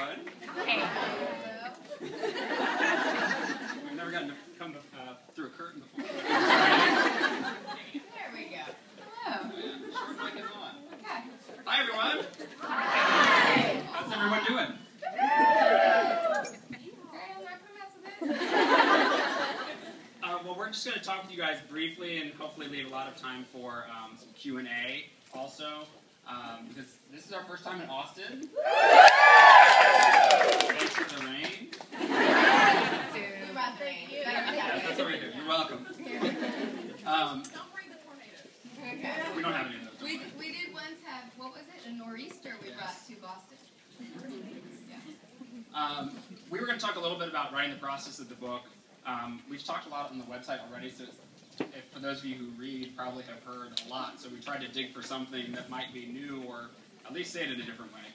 everyone. Hey. We've never gotten to come through a curtain before. There we go. Hello. Short mic is on. Okay. Hi, everyone. Hi. How's everyone doing? Well, we're just going to talk with you guys briefly and hopefully leave a lot of time for some Q&A also, because this is our first time in Austin. Thanks for the rain. We brought the rain. Yes, that's what we do. You're welcome. Don't bring the tornadoes. Okay. We don't have any of those. We did once have, what was it, a nor'easter we brought to Boston. Yeah. We were going to talk a little bit about writing the process of the book. We've talked a lot on the website already, so for those of you who read, probably have heard a lot. So we tried to dig for something that might be new or at least say it in a different way.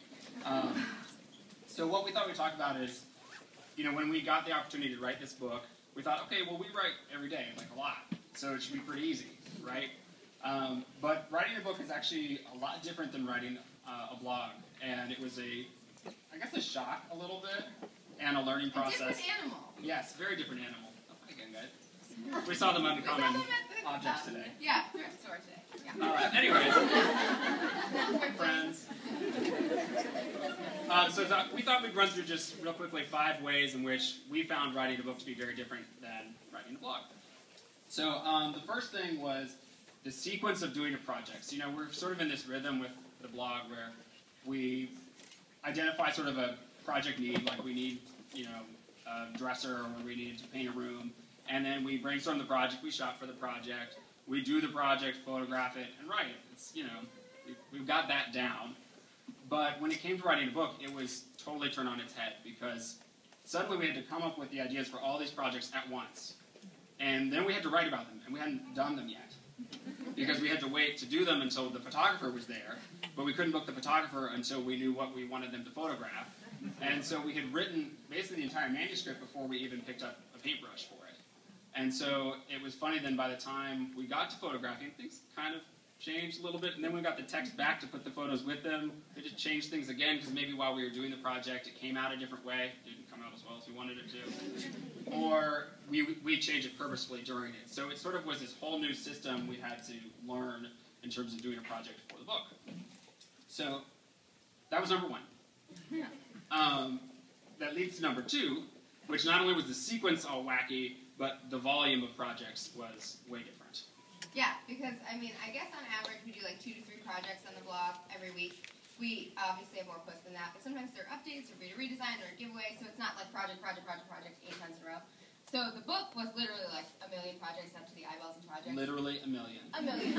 So what we thought we'd talk about is, when we got the opportunity to write this book, we thought, okay, well, we write every day, like a lot, so it should be pretty easy, right? But writing a book is actually a lot different than writing a blog, and it was a shock a little bit, and a learning process. A different animal. Yes, very different animal. Oh, hi again, guys. We saw them uncommon objects today. Yeah, thrift store today. Yeah. Anyways, friends. We thought we'd run through just real quickly 5 ways in which we found writing a book to be very different than writing a blog. So the first thing was the sequence of doing a project. So, we're sort of in this rhythm with the blog where we identify sort of a project need, like we need, a dresser, or we need to paint a room, and then we brainstorm the project, we shop for the project, we do the project, photograph it, and write it. It's, we've got that down. But when it came to writing a book, it was totally turned on its head, because suddenly we had to come up with the ideas for all these projects at once. And then we had to write about them, and we hadn't done them yet, because we had to wait to do them until the photographer was there, but we couldn't book the photographer until we knew what we wanted them to photograph. And so we had written basically the entire manuscript before we even picked up a paintbrush for it. And so it was funny then by the time we got to photographing, things kind of changed a little bit, and then we got the text back to put the photos with them. They just changed things again, because maybe while we were doing the project, it came out a different way. It didn't come out as well as we wanted it to. Or we changed it purposefully during it. So it sort of was this whole new system we had to learn in terms of doing a project for the book. So that was number 1. That leads to number 2, which not only was the sequence all wacky, but the volume of projects was way different. Yeah, because, I guess on average we do like 2 to 3 projects on the blog every week. We obviously have more posts than that, but sometimes there are updates or redesigns or a giveaway, so it's not like project, 8 times in a row. So the book was literally like a million projects up to the eyeballs and projects. Literally a million. A million.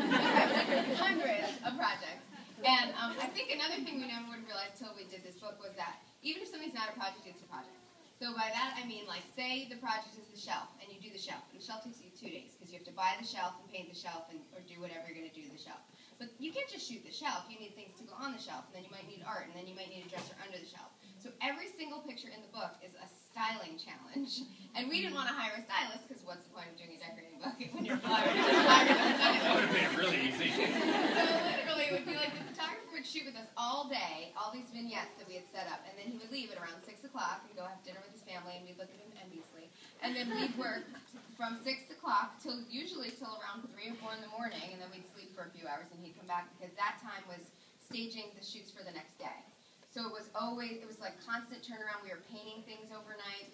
Hundreds of projects. And I think another thing we never would realize till we did this book was that even if something's not a project, it's a project. So by that I mean, like, say the project is the shelf, and you do the shelf, and the shelf takes you 2 days, because you have to buy the shelf and paint the shelf or do whatever you're going to do to the shelf. But you can't just shoot the shelf. You need things to go on the shelf, and then you might need art, and then you might need a dresser under the shelf. So every single picture in the book is a styling challenge. And we didn't want to hire a stylist, because what's the point of doing a decorating book when you're hiring a stylist? That would have been really easy. So literally, it would be like the photographer would shoot with us all day, all these vignettes that we had set up, and then he would leave at around 6 o'clock and go have dinner with his family, and we'd look at him enviously. And then we'd work from 6 o'clock usually till around 3 or 4 in the morning, and then we'd sleep for a few hours, and he'd come back, because that time was staging the shoots for the next day. So it was like constant turnaround. We were painting things overnight.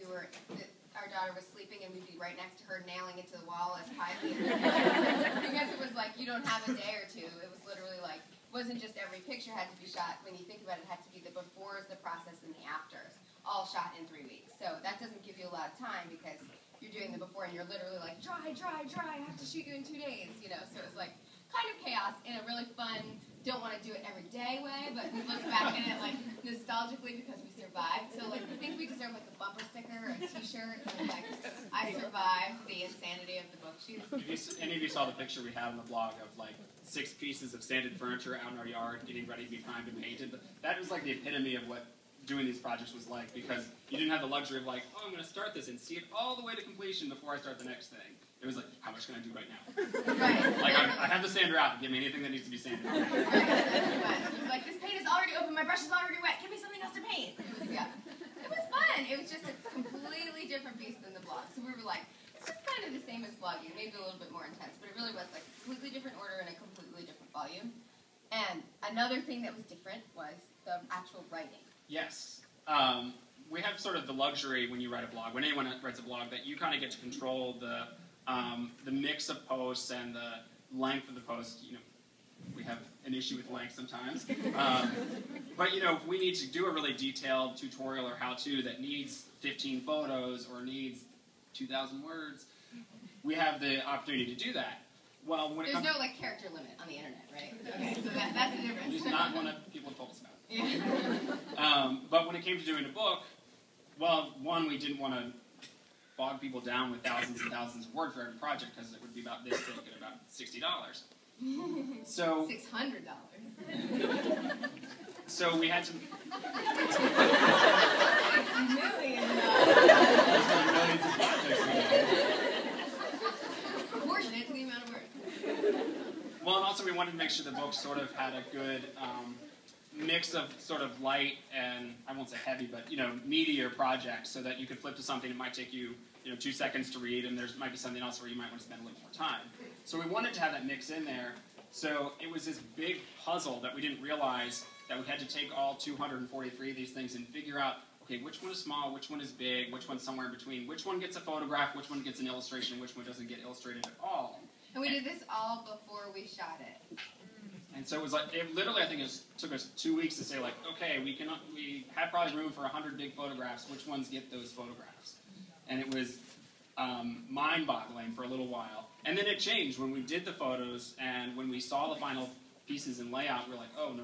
Our daughter was sleeping, and we'd be right next to her, nailing it to the wall as highly as because it was like you don't have a day or two. It was literally like, it wasn't just every picture had to be shot. When you think about it, it had to be the befores, the process, and the afters, all shot in 3 weeks. So that doesn't give you a lot of time, because you're doing the before, and you're literally like, dry, I have to shoot you in 2 days, So it was like kind of chaos in a really fun, don't want to do it every day way, but we look back at it like nostalgically because we survived. So like we think we deserve like a bumper sticker or a T-shirt, and like I survived the insanity of the book shoot. If any of you saw the picture we had on the blog of like 6 pieces of sanded furniture out in our yard getting ready to be primed and painted, that was like the epitome of what doing these projects was like, because you didn't have the luxury of like, oh, I'm going to start this and see it all the way to completion before I start the next thing. It was like, how much can I do right now? Right. Like, I have the sander out. Give me anything that needs to be sanded. Right, that's what it was. It was like, this paint is already open, my brush is already wet, give me something else to paint. It was fun. It was just a completely different beast than the blog. So we were like, it's just kind of the same as blogging, maybe a little bit more intense, but it really was like a completely different order and a completely different volume. And another thing that was different was the actual writing. Yes. We have sort of the luxury when you write a blog, when anyone writes a blog, that you kind of get to control the mix of posts and the length of the post. You know, we have an issue with length sometimes. But, you know, if we need to do a really detailed tutorial or how-to that needs 15 photos or needs 2,000 words, we have the opportunity to do that. Well, when There's no, like, character limit on the internet, right? Okay, so that's the difference. It's not one that people have told us about. Yeah. But when it came to doing a book, well, one, we didn't want to bog people down with thousands and thousands of words for every project, because it would be about this thick at about $60. So $600. So we had to. Proportionate to the amount of words. Well, and also we wanted to make sure the book sort of had a good mix of sort of light and, I won't say heavy, but, you know, meatier projects, so that you could flip to something that might take you, 2 seconds to read, and there might be something else where you might want to spend a little more time. So we wanted to have that mix in there. So it was this big puzzle that we didn't realize that we had to take all 243 of these things and figure out, okay, which one is small, which one is big, which one's somewhere in between, which one gets a photograph, which one gets an illustration, which one doesn't get illustrated at all. And we did this all before we shot it. And so it was like, literally, I think it took us 2 weeks to say, like, okay, we have probably room for 100 big photographs. Which ones get those photographs? And it was mind-boggling for a little while. And then it changed when we did the photos, and when we saw the final pieces and layout, we were like, oh, no,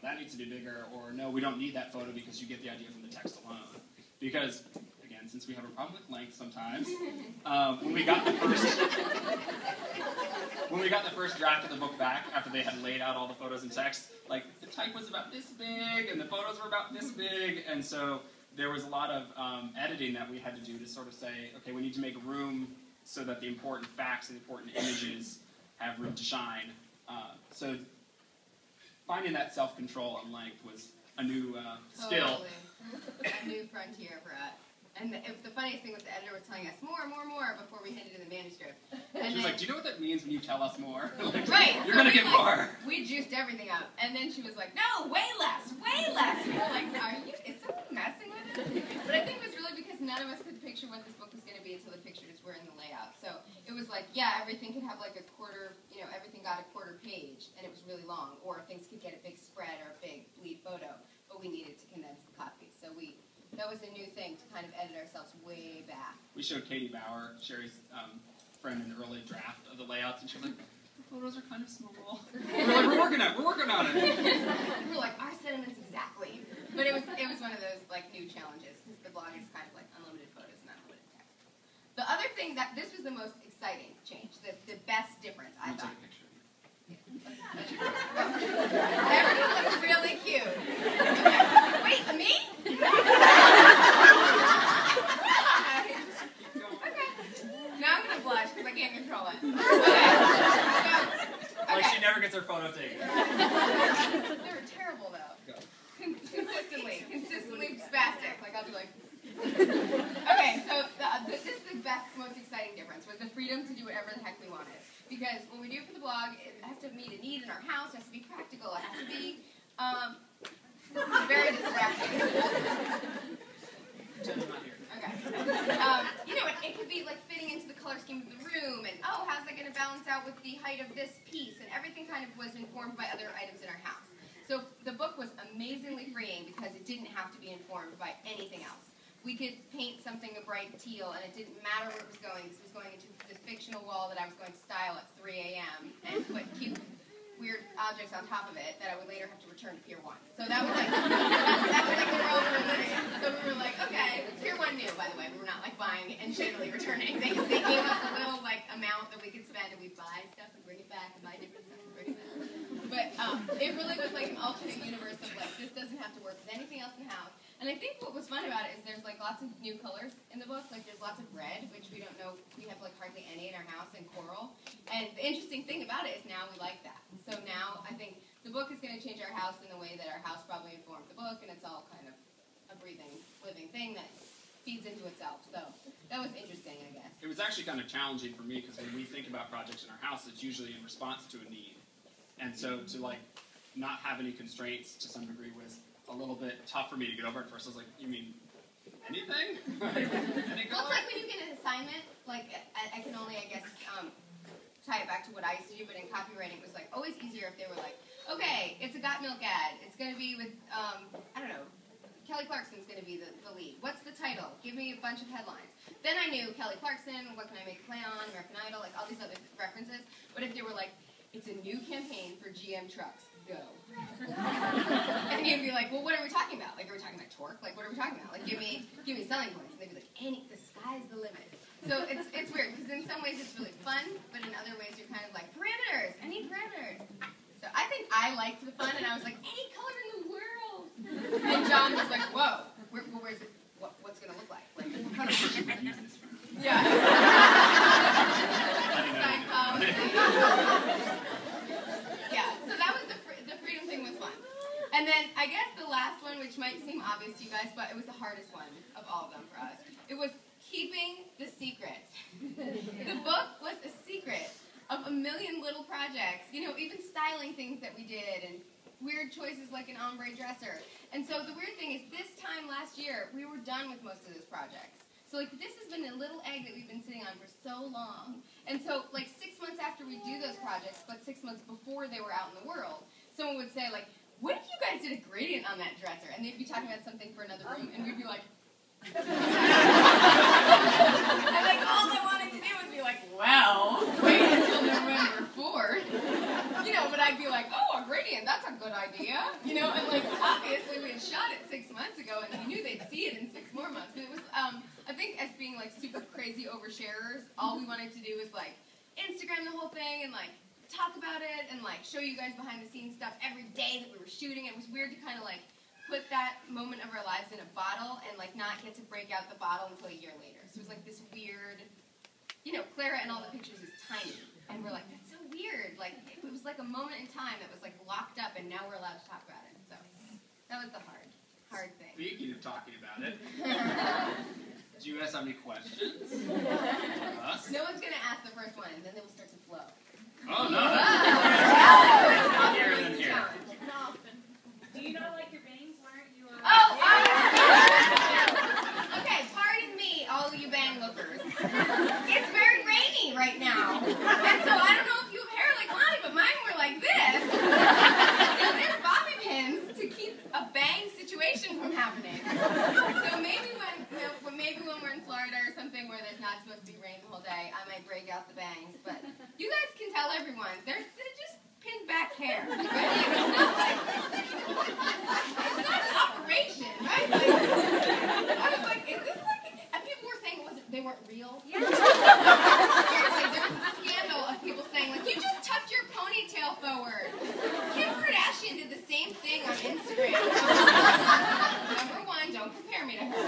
that needs to be bigger, or no, we don't need that photo because you get the idea from the text alone. Because, again, since we have a problem with length sometimes, when we got the first draft of the book back, after they had laid out all the photos and text, like, the type was about this big, and the photos were about this big, and so there was a lot of editing that we had to do to sort of say, okay, we need to make room so that the important facts and important images have room to shine. So finding that self-control on length was a new skill. Totally. A new frontier for us. And the funniest thing was the editor was telling us more before we handed in the manuscript. And she was like, do you know what that means when you tell us more? Like, right. You're going to get more. We juiced everything up. And then she was like, no, way less, way less. And we were like, is someone messing with it? But I think it was really because none of us could picture what this book was going to be until the pictures were in the layout. So it was like, yeah, everything could have like a quarter, everything got a quarter page, and it was really long. Or things could get a big spread or a big lead photo. But we needed to condense the copy. So that was a new thing to kind of edit ourselves way back. We showed Katie Bauer, Sherry's friend, an early draft of the layouts, and she was like, the photos are kind of small. We were like, we're working on it. We were like, our sentiments exactly. But it was one of those like new challenges, because the blog is kind of like unlimited photos and unlimited text. The other thing this was the most exciting change, the best difference, I thought. Take a picture. Everyone looks really cute. Okay. Wait, me? Okay. Now I'm going to blush because I can't control it. Okay. Like she never gets her photo taken. They were terrible, though. Consistently spastic. Like, I'll be like... Okay, so this is the best, most exciting difference, was the freedom to do whatever the heck we wanted. Because when we do it for the blog, it has to meet a need in our house, it has to be practical, it has to be, this is very distracting. Okay. It could be like fitting into the color scheme of the room, and how's that going to balance out with the height of this piece, and everything kind of was informed by other items in our house. So the book was amazingly freeing because it didn't have to be informed by anything else. We could paint something a bright teal, and it didn't matter where it was going. This was going into this fictional wall that I was going to style at 3 a.m. and put cute, weird objects on top of it that I would later have to return to Pier 1. So that was like, that was like the world we were living in. So we were like, okay, Pier 1 knew, by the way. We were not like buying and shadily returning. They gave us a little like amount that we could spend, and we'd buy stuff and bring it back, and buy different stuff and bring it back. But it really was like an alternate universe of like, this doesn't have to work with anything else in the house. And I think what was fun about it is there's like lots of new colors in the book. Like there's lots of red, which we don't know, we have like hardly any in our house, and coral. And the interesting thing about it is now we like that. So now I think the book is going to change our house in the way that our house probably informed the book, and it's all kind of a breathing, living thing that feeds into itself. So that was interesting, I guess. It was actually kind of challenging for me because when we think about projects in our house, it's usually in response to a need. And so to like not have any constraints to some degree was a little bit tough for me to get over at first. I was like, you mean anything? Any Well, color? it's like when you get an assignment, like I can only, I guess, tie it back to what I used to do, but in copywriting it was like always easier if they were like, okay, it's a Got Milk ad. It's going to be with, I don't know, Kelly Clarkson's going to be the lead. What's the title? Give me a bunch of headlines. Then I knew Kelly Clarkson, what can I make a play on, American Idol, like all these other references. But if they were like, it's a new campaign for GM trucks, go. And you'd be like, well, what are we talking about? Like, are we talking about torque? Like, what are we talking about? Like, give me selling points. And they'd be like, the sky's the limit. So it's weird, because in some ways it's really fun, but in other ways you're kind of like, parameters, I need parameters. So I think I liked the fun, and I was like, any color in the world. And John was like, whoa, where's it? What's it going to look like? Like, what kind of Should we use this for? yeah. Yeah, so that was the freedom thing was fun. And then I guess the last one, which might seem obvious to you guys, but it was the hardest one of all of them for us. It was keeping the secret. The book was a secret of a million little projects, you know, even styling things that we did and weird choices like an ombre dresser. And so the weird thing is this time last year, we were done with most of those projects. So like this has been a little egg that we've been sitting on for so long. And so like 6 months after we do those projects, but 6 months before they were out in the world, someone would say like, what if you guys did a gradient on that dresser? And they'd be talking about something for another room, and we'd be like, and like all I wanted to do was be like, well, wait until November 4th. You know, but I'd be like, oh, a gradient, that's a good idea. You know, and like obviously we had shot it 6 months ago, and we knew they'd see it in 6 more months. But it was, I think as being like super crazy oversharers, all we wanted to do was like Instagram the whole thing and like talk about it and like show you guys behind the scenes stuff every day that we were shooting. It was weird to kind of like put that moment of our lives in a bottle and like not get to break out the bottle until a year later. So it was like this weird, you know, Clara in all the pictures is tiny, and we're like, that's so weird. Like it was like a moment in time that was like locked up, and now we're allowed to talk about it. So that was the hard thing. Speaking of talking about it, do you guys have any questions? Us? No one's gonna ask the first one, and then they will start to flow. Oh no! Here and here. Do you not like your bangs? Why aren't you? Oh! Okay, pardon me, all you bang lookers. It's very rainy right now, and so I don't know if you have hair like Lonnie, but mine were like this. So there's bobby pins to keep a bang situation from happening. So maybe when we're in Florida or something where there's not supposed to be rain the whole day, I might break out the bangs. But you guys can tell everyone they're just pinned back hair. Right? It's not an operation, right? Like, I was like, is this like? And people were saying they weren't real. Yeah. Seriously, there was a scandal of people saying like, you just tucked your ponytail forward. Kim Kardashian did the same thing on Instagram. Number one, don't compare me to her.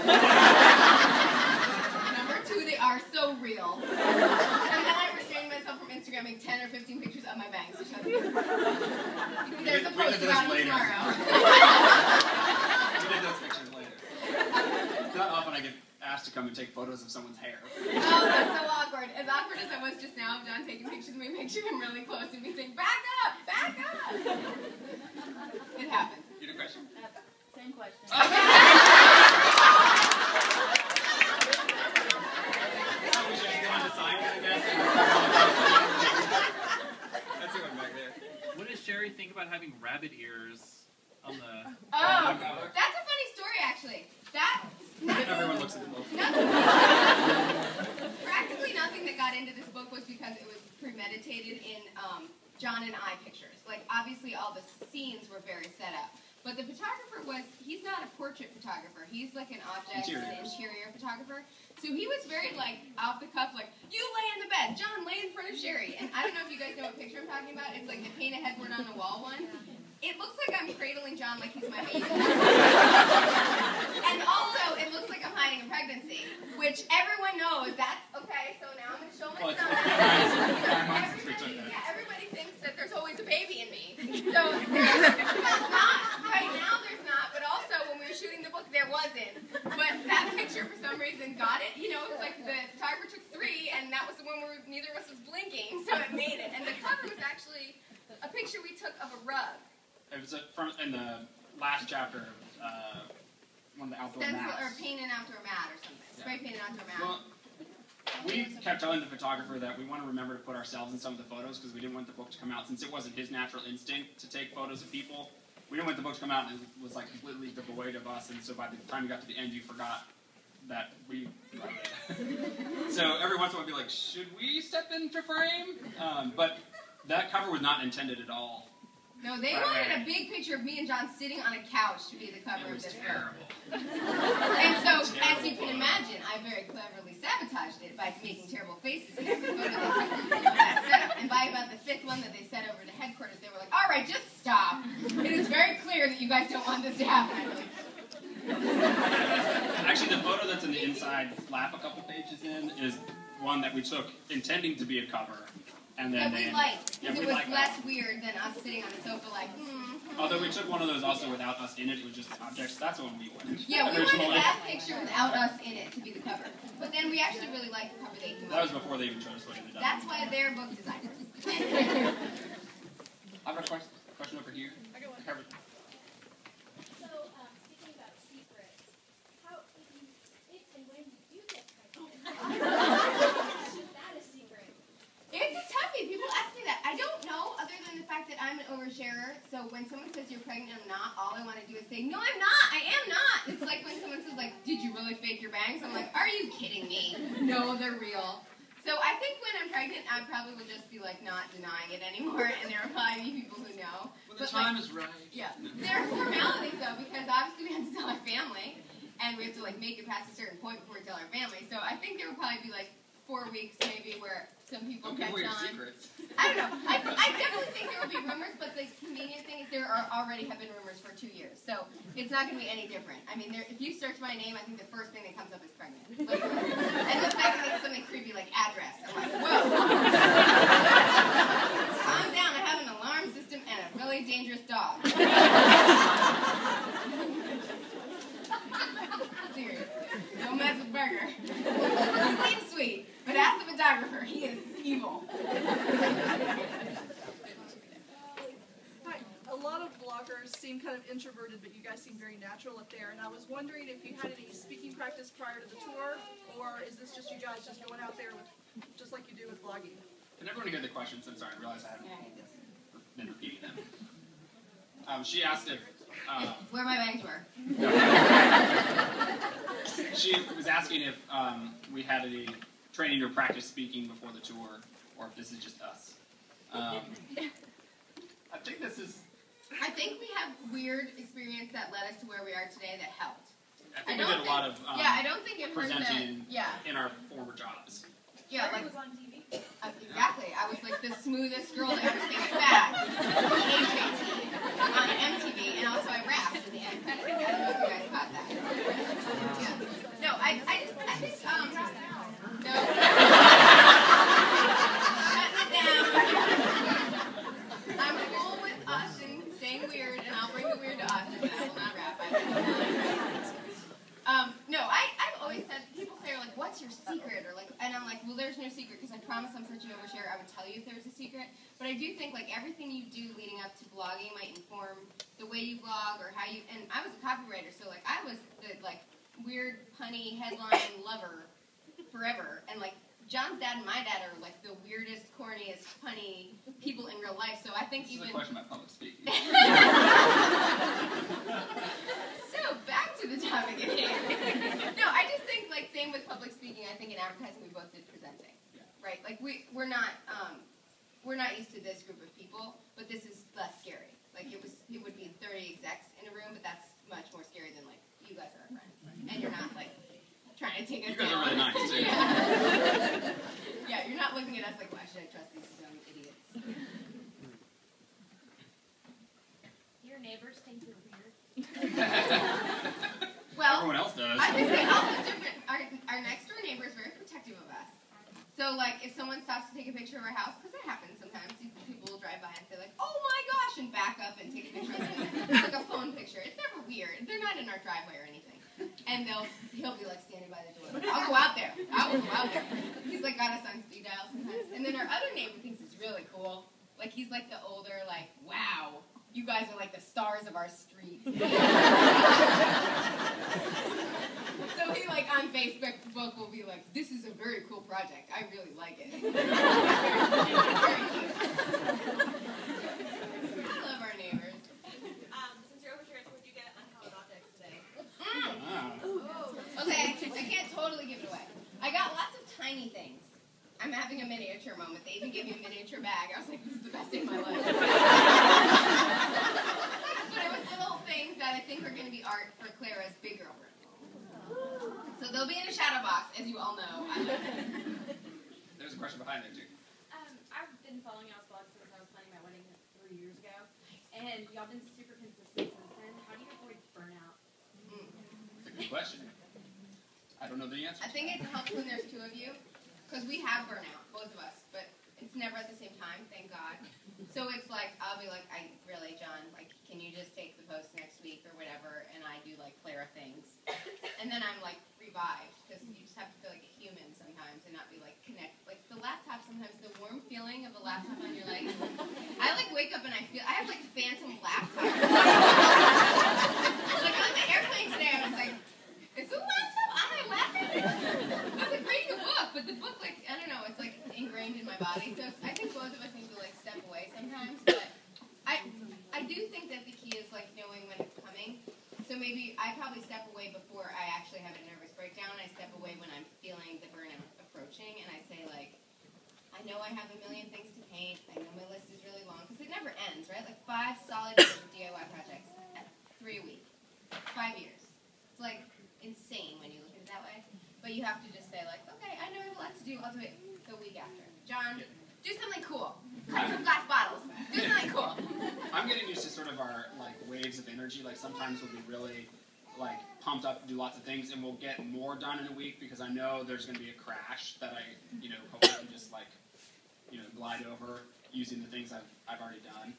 Number two, they are so real. And then I restrained myself from Instagramming 10 or 15 pictures of my bangs to show them. There's a post about it tomorrow. We did those pictures later. It's not often I get asked to come and take photos of someone's hair. Oh, that's so awkward. As awkward as I was just now of John taking pictures of me, make sure I'm really close and me saying, back up, back up. It happened. You had a question? Same question. We should go on to sign it, I guess. That's the one back there. What does Sherry think about having rabbit ears on the... Oh, that's a funny story, actually. Everyone looks at the book. Practically nothing that got into this book was because it was premeditated in John and I pictures. Like, obviously all the scenes were very set up. But the photographer he's not a portrait photographer. He's like an object and interior photographer. So he was very like off the cuff, like, you lay in the bed, John, lay in front of Sherry. And I don't know if you guys know what picture I'm talking about. It's like the paint a headboard on the wall one. It looks like I'm cradling John like he's my baby. And also, it looks like I'm hiding a pregnancy, which everyone knows. That's okay. So now I'm going to show my stomach. Everybody thinks that there's always a baby in me. So there's not. Right now there's not. But also, when we were shooting the book, there wasn't. But that picture, for some reason, got it. You know, it was like the photographer took 3, and that was the one where neither of us was blinking, so it made it. And the cover was actually a picture we took of a rug. It was in the last chapter, one of the outdoor mats. Or paint an outdoor mat or something. Spray paint an outdoor mat. Well, we kept telling the photographer that we want to remember to put ourselves in some of the photos because we didn't want the book to come out, since it wasn't his natural instinct to take photos of people. We didn't want the book to come out and it was like completely devoid of us, and so by the time you got to the end, you forgot that we wrote it. So every once in a while, I'd be like, should we step into frame? But that cover was not intended at all. No, they wanted a big picture of me and John sitting on a couch to be the cover of this terrible. book. And so, as you can imagine, I very cleverly sabotaged it by making terrible faces in every photo that set up. And by about the 5th one that they sent over to headquarters, they were like, all right, just stop. It is very clear that you guys don't want this to happen. Actually, the photo that's in the inside flap a couple pages in is one that we took intending to be a cover. And then we liked, because it was less weird than us sitting on a sofa like, Although we took one of those also without us in it, it was just objects. That's the one we wanted. Yeah, we wanted that picture without us in it to be the cover. But then we actually really liked the cover they came up with. That was before they even chose what ended up. That's why they're book designers. I have a question over here. I got one. So, speaking about secrets, how, if and when you do get pregnant, is that a secret? It's a toughie. People ask me that. I don't know, other than the fact that I'm an oversharer. So when someone says you're pregnant, I'm not, all I want to do is say, no, I'm not. I am not. It's like when someone says, like, did you really fake your bangs? I'm like, are you kidding me? No, they're real. So I think when I'm pregnant, I probably will just be, like, not denying it anymore, and there will probably be people who know. When the time is right. Yeah. There are formalities, though, because obviously we have to tell our family, and we have to, like, make it past a certain point before we tell our family. So I think there will probably be, like, 4 weeks maybe where some people catch on. Secrets. I don't know. I definitely think there will be rumors, but the convenient thing is there already have been rumors for 2 years. So it's not going to be any different. I mean, if you search my name, I think the first thing that comes up is pregnant. Literally. And the second thing is something creepy like address. I'm like, whoa. Calm down. I have an alarm system and a really dangerous dog. Seriously. Don't mess with Burger. He seems sweet, but ask the photographer. He is evil. Hi. A lot of bloggers seem kind of introverted, but you guys seem very natural up there. And I was wondering if you had any speaking practice prior to the tour, or is this just you guys just going out there with, just like you do with blogging? Can everyone hear the questions? I'm sorry, I realized I haven't been repeating them. She asked if... Where my bangs were. She was asking if we had any training or practice speaking before the tour, or if this is just us. I think this is... I think we have weird experience that led us to where we are today that helped. I think we did a lot of I don't think it hurt that. presenting Yeah. in our former jobs. Yeah, like... It was on TV. Exactly. I was like the smoothest girl that ever stayed back on MTV, and also I rapped in the end credits. I don't know if you guys caught that. Yeah. No, I think, no. Shut it down. I'm cool with Austin staying weird, and I'll bring the weird to Austin, but I will not rap. No, I've always said, people say, like, what's your secret? Or like, and I'm like, well, there's no secret, because I promise I'm such an oversharer, I would tell you if there was a secret. But I do think, like, everything you do leading up to blogging might inform the way you blog or how you, and I was a copywriter, so, like, I was the, like, weird, punny headline lover forever. And, like, John's dad and my dad are, like, the weirdest, corniest, punny people in real life, so I think This is a question about public speaking. So, back to the topic at hand. No, I just think, like, same with public speaking, I think in advertising we both did presenting. Yeah. Right? Like, we're not used to this group of people, but this is less scary. Like, it would be 30 execs in a room, but that's much more scary than, like, you guys are our friends. And you're not, like, trying to take us down. You guys are really nice, too. Yeah. Yeah, you're not looking at us like, why should I trust these young idiots? Your neighbors think you're weird. Well, everyone else does. I think they help with different. Our next door neighbor is very protective of us. So, like, if someone stops to take a picture of our house, because that happens sometimes, people will drive by and say, like, oh my gosh, and back up and take a picture of it. It's like a phone picture. It's never weird. They're not in our driveway or anything. And he'll be, like, standing by the door. Like, I'll go out there. I will go out there. He's, like, got us on speed dial sometimes. And then our other neighbor thinks it's really cool. Like, he's, like, the older, like, wow, you guys are, like, the stars of our street. So he, like, on Facebook will be like, this is a very cool project. I really like it. Very cute. I love our neighbors. Since you're over here, what did you get on Halloween objects today? Okay, I can't totally give it away. I got lots of tiny things. I'm having a miniature moment. They even gave me a miniature bag. I was like, this is the best day of my life. But it was little things that I think are going to be art for Clara's big girl room. So they'll be in a shadow box, as you all know. There's a question behind there, too. I've been following y'all's blog since I was planning my wedding 3 years ago, and y'all been super consistent since then. How do you avoid burnout? That's a good question. I don't know the answer. I think it helps when there's two of you, because we have burnout, both of us, but it's never at the same time, thank God. So it's like, I'll be like, really, John, like, can you just take the post next week or whatever, and I do, like, Clara things. And then I'm, like, revived, because you just have to feel like a human sometimes and not be, like, like, the laptop sometimes, the warm feeling of a laptop on your leg. I, like, wake up and I have, like, phantom laptop. Like, on the airplane today, I was like, is the laptop on my lap? I was, like, reading a book, but the book, like, I don't know, it's, like, ingrained in my body. So I think both of us need to, like, step away sometimes, but I do think that the key is, like, knowing when it's coming. So maybe I probably step away before I actually have a nervous breakdown. I step away when I'm feeling the burnout approaching, and I say, like, I know I have a million things to paint. I know my list is really long, because it never ends, right? Like, 5 solid years of DIY projects, 3 a week, 5 years. It's, like, insane when you look at it that way. But you have to just say, like, okay, I know I have a lot to do. I'll do it the week after. John, do something cool. Cut some glass bottles. Do something cool. I'm getting used to sort of our, like, waves of energy. Like, sometimes we'll be really, like, pumped up to do lots of things, and we'll get more done in a week because I know there's going to be a crash that I, hope I can just, like, glide over using the things I've already done.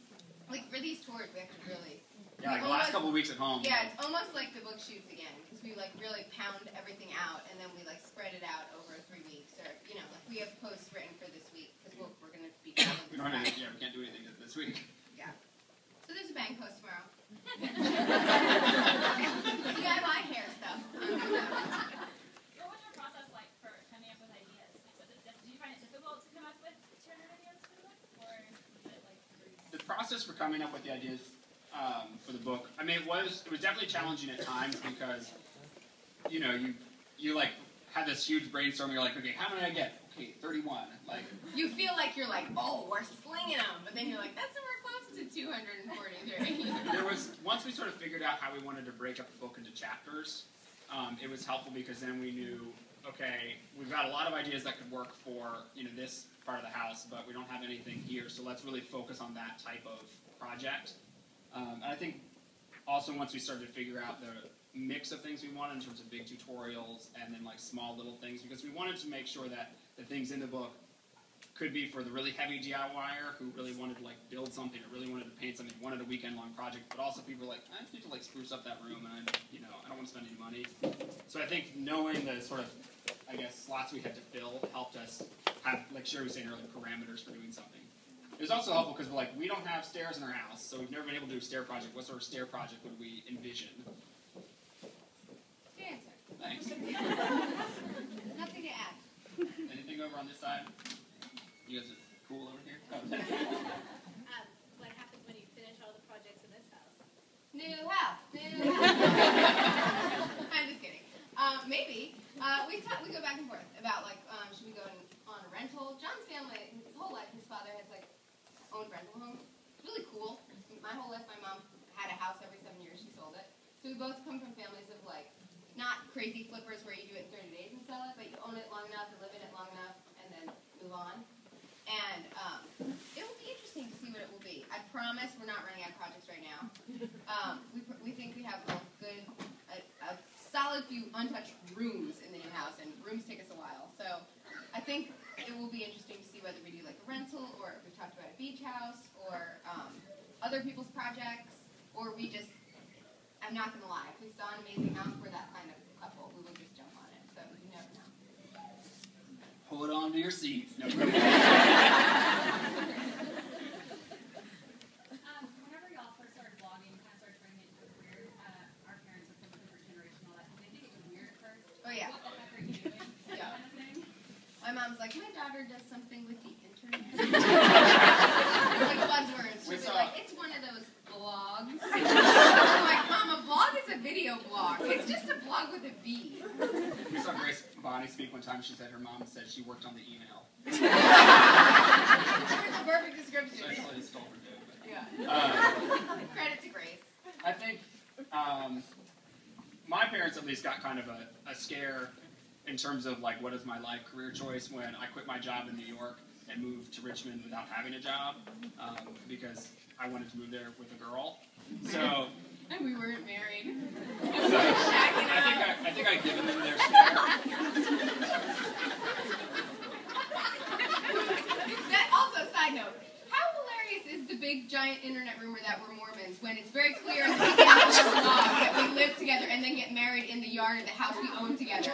Like, for these tours, we have to really... Yeah, like the last couple of weeks at home. Yeah, it's almost like the book shoots again, because we, like, really pound everything out, and then we, like, spread it out over 3 weeks, or, like, we have posts written for this week, because we're going to be... We don't have any, we can't do anything this week. Yeah. So there's a bang post tomorrow. DIY hair stuff. What was your process like for coming up with ideas? Did you find it difficult to come up with 200 ideas for the book, or was it, like, breezy? The process for coming up with the ideas for the book, I mean, it was definitely challenging at times because, you like, had this huge brainstorm, you're like, okay, how many did I get? Okay, 31. Like, You feel like you're like, oh, we're slinging them, but then you're like, that's nowhere close to 243. there was, once we sort of figured out how we wanted to break up the book into chapters, it was helpful because then we knew, okay, we've got a lot of ideas that could work for, this part of the house, but we don't have anything here, so let's really focus on that type of project. And I think also once we started to figure out the mix of things we wanted in terms of big tutorials and then like small little things, because we wanted to make sure that the things in the book could be for the really heavy DIYer who really wanted to like build something or really wanted to paint something, wanted a weekend-long project, but also people were like, I just need to like spruce up that room and I don't want to spend any money. So I think knowing the sort of, I guess, slots we had to fill helped us have, like Sherry was saying earlier, parameters for doing something. It was also helpful because like we don't have stairs in our house, so we've never been able to do a stair project. What sort of stair project would we envision? Good answer. Thanks. Nothing to add. Anything over on this side? You guys are cool over here? Oh. What happens when you finish all the projects in this house? New house. I'm just kidding. Maybe. We go back and forth about like, should we go on a rental? John's family, his whole life, his father has like owned rental homes. It's really cool. My whole life, my mom had a house every 7 years. She sold it. So we both come from families of like, not crazy flippers where you do it in 30 days and sell it, but you own it long enough and live in it long enough and then move on. And it will be interesting to see what it will be. I promise we're not running out of projects right now. We think we have a solid few untouched rooms in the new house, and rooms take us a while. So I think it will be interesting to see whether we do like a rental, or if we talked about a beach house, or other people's projects, or we just, I'm not going to lie, if we saw an amazing house for that kind of couple, we would just jump on it. So you never know. Hold on to your seats. No. Whenever y'all first started vlogging, kind of started turning it into a career, our parents are from a different generation and all that. Did they think it was weird at first? Oh, yeah. What the heck are you doing? Yeah. Kind of thing? My mom's like, my daughter does something with the internet. Like buzzwords. She'll be like, it's one of those blogs. I'm like, Mom, a blog is a video blog. It's just a blog with a V. We saw Grace Bonnie speak one time. She said her mom said she worked on the email. It's a perfect description. So I totally stole her joke. Yeah. Credit to Grace. I think my parents at least got kind of a scare in terms of like what is my life career choice when I quit my job in New York and moved to Richmond without having a job because I wanted to move there with a girl. So And we weren't married. So, I think I've given them their scare. That also, side note, how hilarious is the big giant internet rumor that we're Mormons when it's very clear in the beginning of the blog that we live together and then get married in the yard of the house we own together?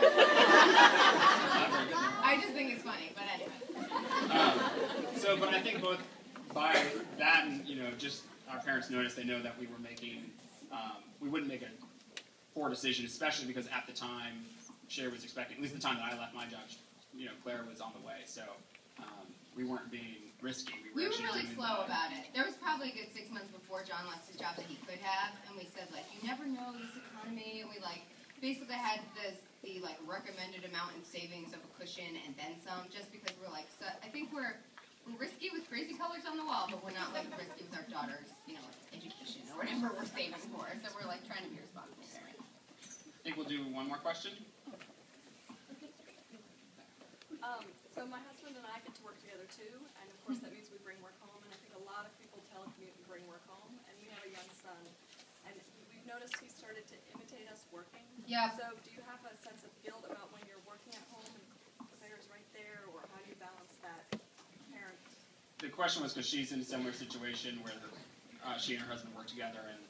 I just think it's funny, but anyway. But I think both by that and just our parents noticed, they know that we were making. We wouldn't make a poor decision, especially because at the time, Sherry was expecting, at least the time that I left my job, Claire was on the way. So we weren't being risky. We were really slow about it. There was probably a good 6 months before John left his job that he could have, and we said, like, you never know this economy, and we, like, basically had the recommended amount in savings of a cushion and then some, just because we're, like, so I think we're risky with crazy colors on the wall, but we're not, like, risky with our daughters, education or whatever we're saving for. So we're, like, trying to be responsible parents. I think we'll do one more question. So my husband and I get to work together too, and of course that means we bring work home, and I think a lot of people telecommute and bring work home, and we have a young son, and we've noticed he started to imitate us working. Yeah. So do you have a sense of guilt about when you're working at home and Claire's right there, or how do you balance that parent? The question was because she's in a similar situation where she and her husband work together, and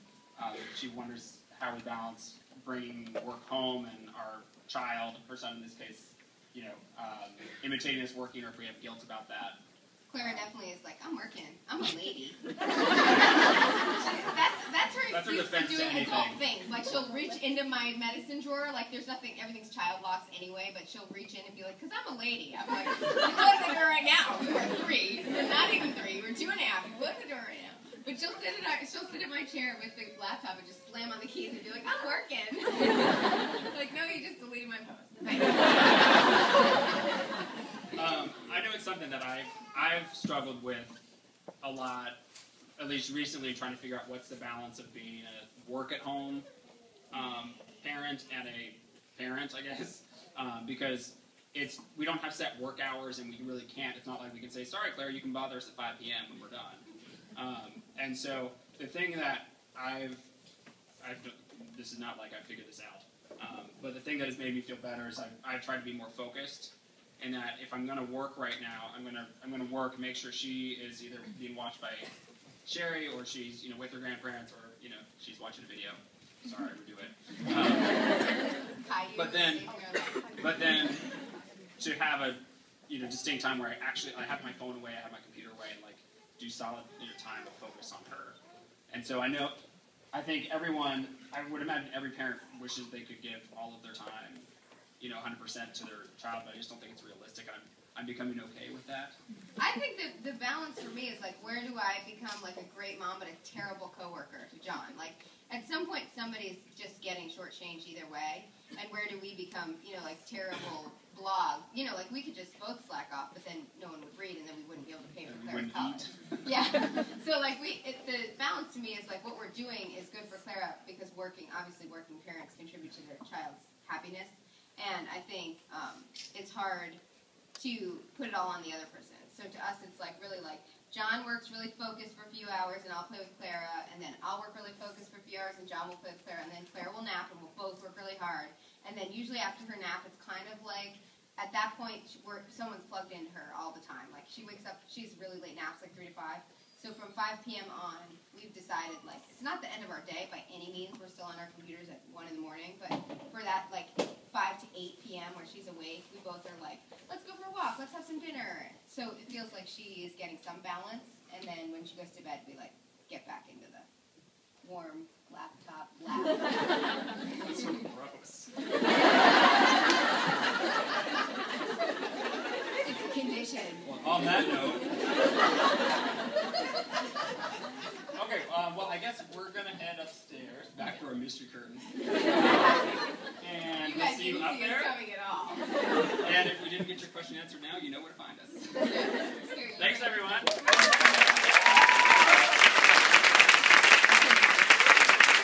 she wonders how we balance bringing work home and our child, her son in this case, imitating us working, or if we have guilt about that. Clara definitely is like, I'm working. I'm a lady. that's her excuse for doing adult things. Like, she'll reach into my medicine drawer, like there's nothing, everything's child locks anyway, but she'll reach in and be like, because I'm a lady. I'm like, you close the door right now. We were 3. We're not even 3. We're 2.5. You close the door right now. But she'll sit in my chair with the laptop and just slam on the keys and be like, I'm working. Like, no, you just deleted my post. I know it's something that I've struggled with a lot, at least recently, trying to figure out what's the balance of being a work-at-home parent and a parent, I guess, because we don't have set work hours, and we really can't. It's not like we can say, sorry, Claire, you can bother us at 5 p.m. when we're done. And so the thing that this is not like I figured this out, but the thing that has made me feel better is I've tried to be more focused, and that if I'm going to work right now, I'm going to work, make sure she is either being watched by Sherry, or she's with her grandparents, or she's watching a video. Sorry, redo it. But then to have a distinct time where I have my phone away, I have my computer away, and like do solid time of focus on her. And so I think everyone, I would imagine every parent wishes they could give all of their time, 100% to their child, but I just don't think it's realistic. I'm becoming okay with that. I think that the balance for me is like, where do I become like a great mom but a terrible coworker to John? Like, at some point somebody's just getting shortchanged either way, and where do we become, like terrible blog? Like we could just both slack off, but then no one would read, and then we wouldn't be able to pay for Clara's college. Yeah. So like the balance to me is like what we're doing is good for Clara because obviously working parents contribute to their child's happiness, and I think it's hard to put it all on the other person. So to us, it's like really like John works really focused for a few hours, and I'll play with Clara, and then I'll work really focused for a few hours, and John will play with Clara, and then Clara will nap, and we'll both work really hard. And then usually after her nap, it's kind of like, at that point, someone's plugged into her all the time. Like, she wakes up, she's really late naps, like 3 to 5. So from 5 p.m. on, we've decided, like, it's not the end of our day by any means. We're still on our computers at 1 in the morning. But for that, like, 5 to 8 p.m. where she's awake, we both are like, let's go for a walk, let's have some dinner. So it feels like she is getting some balance. And then when she goes to bed, we, like, get back into the warm laptop lap. That's so gross. It's a condition. Well, on that note. Okay, well, I guess we're going to head upstairs, back to our mystery curtain. And You we'll guys see you didn't up see us there. coming at all. And if we didn't get your question answered now, you know where to find us. Scary. Thanks, everyone.